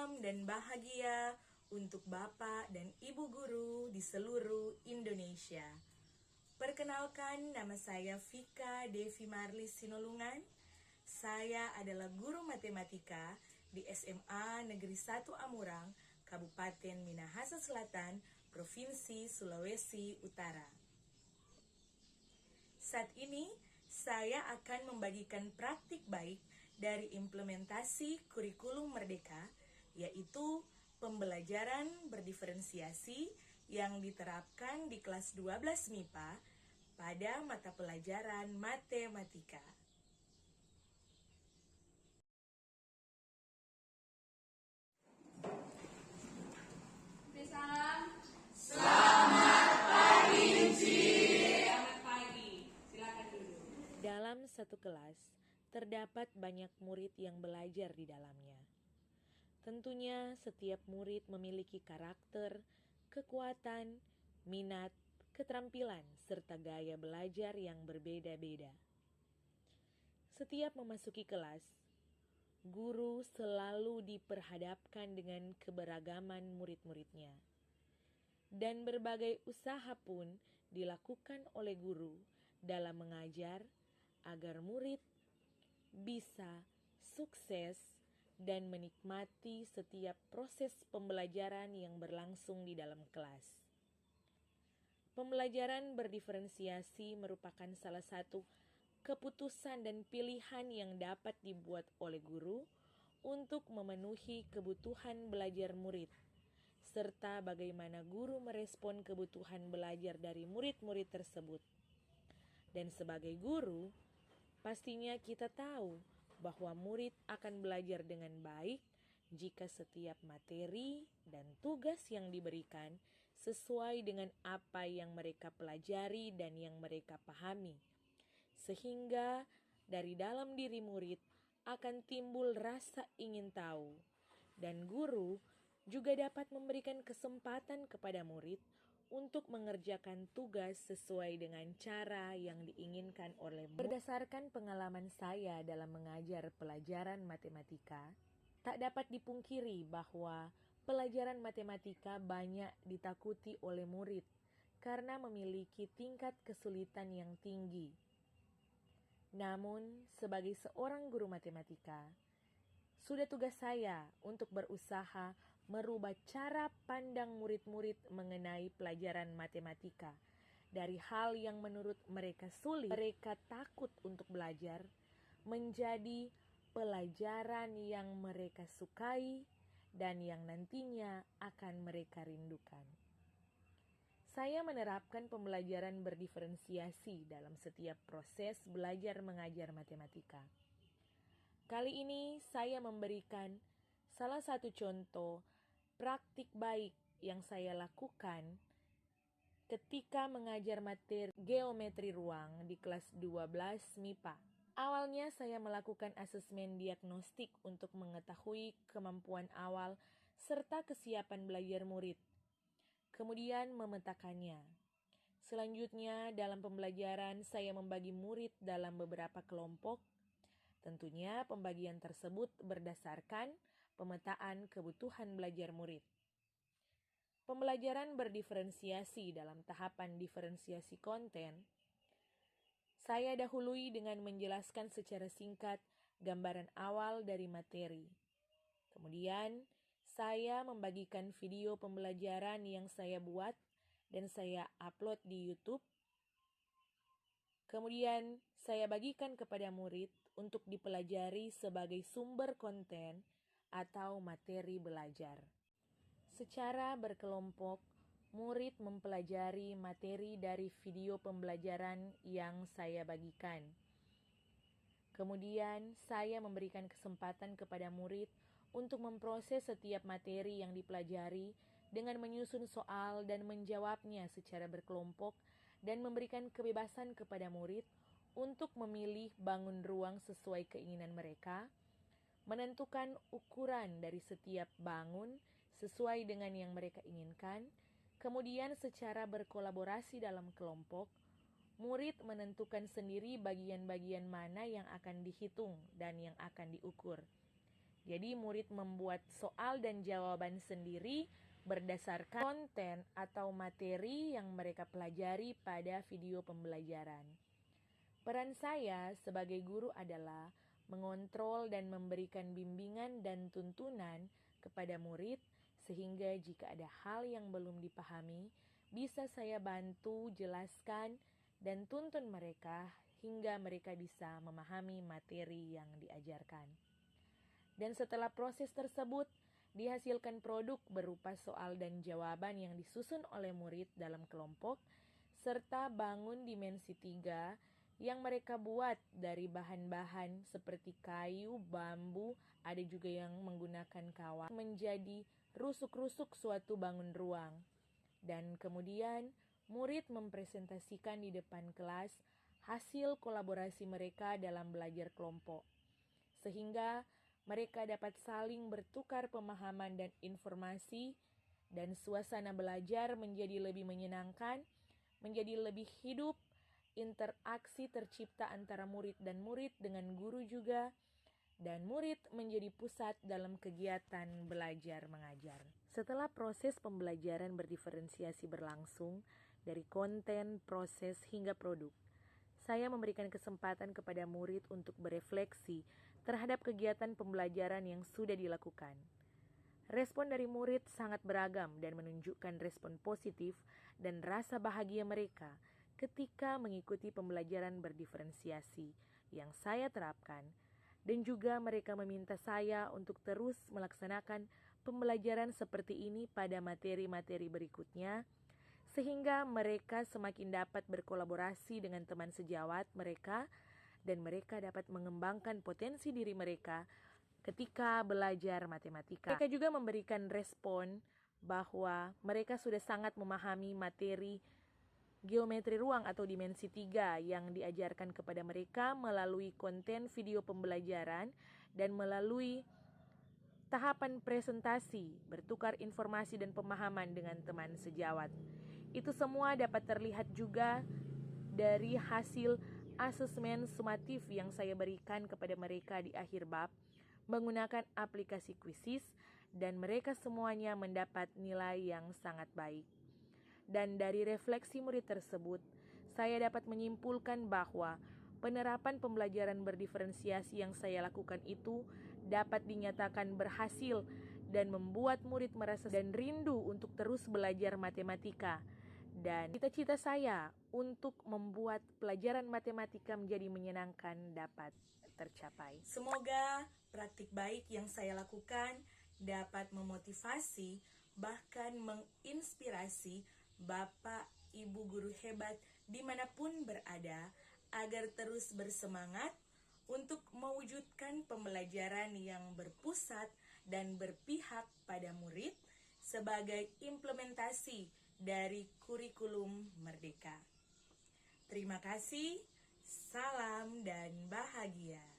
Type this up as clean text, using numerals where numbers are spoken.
Salam dan bahagia untuk Bapak dan Ibu guru di seluruh Indonesia. Perkenalkan, nama saya Vika Devi Marlis Sinolungan. Saya adalah guru matematika di SMA Negeri 1 Amurang, Kabupaten Minahasa Selatan, Provinsi Sulawesi Utara. Saat ini, saya akan membagikan praktik baik dari implementasi kurikulum Merdeka, yaitu pembelajaran berdiferensiasi yang diterapkan di kelas 12 MIPA pada mata pelajaran matematika. Selamat pagi, Cik. Selamat pagi. Silakan duduk. Dalam satu kelas, terdapat banyak murid yang belajar di dalamnya. Tentunya setiap murid memiliki karakter, kekuatan, minat, keterampilan, serta gaya belajar yang berbeda-beda. Setiap memasuki kelas, guru selalu diperhadapkan dengan keberagaman murid-muridnya. Dan berbagai usaha pun dilakukan oleh guru dalam mengajar agar murid bisa sukses dan menikmati setiap proses pembelajaran yang berlangsung di dalam kelas. Pembelajaran berdiferensiasi merupakan salah satu keputusan dan pilihan yang dapat dibuat oleh guru untuk memenuhi kebutuhan belajar murid, serta bagaimana guru merespon kebutuhan belajar dari murid-murid tersebut. Dan sebagai guru, pastinya kita tahu bahwa murid akan belajar dengan baik jika setiap materi dan tugas yang diberikan sesuai dengan apa yang mereka pelajari dan yang mereka pahami. Sehingga dari dalam diri murid akan timbul rasa ingin tahu, dan guru juga dapat memberikan kesempatan kepada murid untuk mengerjakan tugas sesuai dengan cara yang diinginkan oleh murid. Berdasarkan pengalaman saya dalam mengajar pelajaran matematika, tak dapat dipungkiri bahwa pelajaran matematika banyak ditakuti oleh murid karena memiliki tingkat kesulitan yang tinggi. Namun, sebagai seorang guru matematika, sudah tugas saya untuk berusaha merubah cara pandang murid-murid mengenai pelajaran matematika. Dari hal yang menurut mereka sulit, mereka takut untuk belajar, menjadi pelajaran yang mereka sukai dan yang nantinya akan mereka rindukan. Saya menerapkan pembelajaran berdiferensiasi dalam setiap proses belajar mengajar matematika. Kali ini saya memberikan salah satu contoh praktik baik yang saya lakukan ketika mengajar materi geometri ruang di kelas 12 MIPA. Awalnya saya melakukan asesmen diagnostik untuk mengetahui kemampuan awal serta kesiapan belajar murid. Kemudian memetakannya. Selanjutnya dalam pembelajaran saya membagi murid dalam beberapa kelompok. Tentunya pembagian tersebut berdasarkan pemetaan kebutuhan belajar murid. Pembelajaran berdiferensiasi dalam tahapan diferensiasi konten, saya dahului dengan menjelaskan secara singkat gambaran awal dari materi. Kemudian, saya membagikan video pembelajaran yang saya buat dan saya upload di YouTube. Kemudian, saya bagikan kepada murid untuk dipelajari sebagai sumber konten atau materi belajar. Secara berkelompok, murid mempelajari materi dari video pembelajaran yang saya bagikan. Kemudian, saya memberikan kesempatan kepada murid untuk memproses setiap materi yang dipelajari dengan menyusun soal dan menjawabnya secara berkelompok dan memberikan kebebasan kepada murid untuk memilih bangun ruang sesuai keinginan mereka, menentukan ukuran dari setiap bangun sesuai dengan yang mereka inginkan, kemudian secara berkolaborasi dalam kelompok, murid menentukan sendiri bagian-bagian mana yang akan dihitung dan yang akan diukur. Jadi murid membuat soal dan jawaban sendiri berdasarkan konten atau materi yang mereka pelajari pada video pembelajaran. Peran saya sebagai guru adalah mengontrol dan memberikan bimbingan dan tuntunan kepada murid sehingga jika ada hal yang belum dipahami, bisa saya bantu jelaskan dan tuntun mereka hingga mereka bisa memahami materi yang diajarkan. Dan setelah proses tersebut, dihasilkan produk berupa soal dan jawaban yang disusun oleh murid dalam kelompok, serta bangun dimensi 3 yang mereka buat dari bahan-bahan seperti kayu, bambu, ada juga yang menggunakan kawat, menjadi rusuk-rusuk suatu bangun ruang. Dan kemudian murid mempresentasikan di depan kelas hasil kolaborasi mereka dalam belajar kelompok, sehingga mereka dapat saling bertukar pemahaman dan informasi, dan suasana belajar menjadi lebih menyenangkan, menjadi lebih hidup, interaksi tercipta antara murid dan murid dengan guru juga, dan murid menjadi pusat dalam kegiatan belajar mengajar. Setelah proses pembelajaran berdiferensiasi berlangsung dari konten, proses, hingga produk, saya memberikan kesempatan kepada murid untuk berefleksi terhadap kegiatan pembelajaran yang sudah dilakukan. Respon dari murid sangat beragam dan menunjukkan respon positif dan rasa bahagia mereka ketika mengikuti pembelajaran berdiferensiasi yang saya terapkan, dan juga mereka meminta saya untuk terus melaksanakan pembelajaran seperti ini pada materi-materi berikutnya, sehingga mereka semakin dapat berkolaborasi dengan teman sejawat mereka dan mereka dapat mengembangkan potensi diri mereka ketika belajar matematika. Mereka juga memberikan respon bahwa mereka sudah sangat memahami materi geometri ruang atau dimensi 3 yang diajarkan kepada mereka melalui konten video pembelajaran dan melalui tahapan presentasi, bertukar informasi dan pemahaman dengan teman sejawat. Itu semua dapat terlihat juga dari hasil asesmen sumatif yang saya berikan kepada mereka di akhir bab menggunakan aplikasi Quizizz, dan mereka semuanya mendapat nilai yang sangat baik. Dan dari refleksi murid tersebut, saya dapat menyimpulkan bahwa penerapan pembelajaran berdiferensiasi yang saya lakukan itu dapat dinyatakan berhasil dan membuat murid merasa dan rindu untuk terus belajar matematika. Dan cita-cita saya untuk membuat pelajaran matematika menjadi menyenangkan dapat tercapai. Semoga praktik baik yang saya lakukan dapat memotivasi bahkan menginspirasi Bapak Ibu guru hebat dimanapun berada agar terus bersemangat untuk mewujudkan pembelajaran yang berpusat dan berpihak pada murid sebagai implementasi dari kurikulum Merdeka. Terima kasih, salam dan bahagia.